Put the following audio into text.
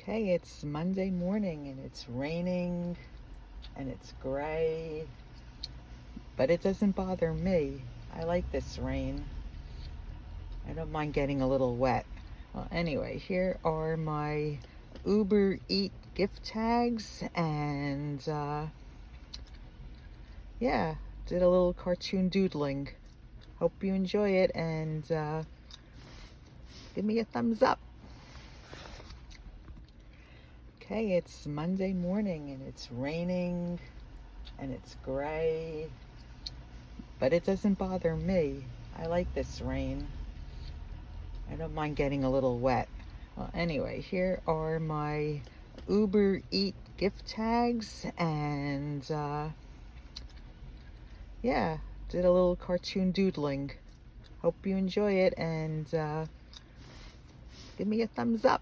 Okay, it's Monday morning and it's raining and it's gray, but it doesn't bother me. I like this rain. I don't mind getting a little wet. Well, anyway, here are my Uber Eat gift tags, and yeah, did a little cartoon doodling. Hope you enjoy it, and give me a thumbs up. Okay, it's Monday morning and it's raining and it's gray, but it doesn't bother me. I like this rain. I don't mind getting a little wet. Well, anyway, here are my Uber Eat gift tags, and yeah, did a little cartoon doodling. Hope you enjoy it, and give me a thumbs up.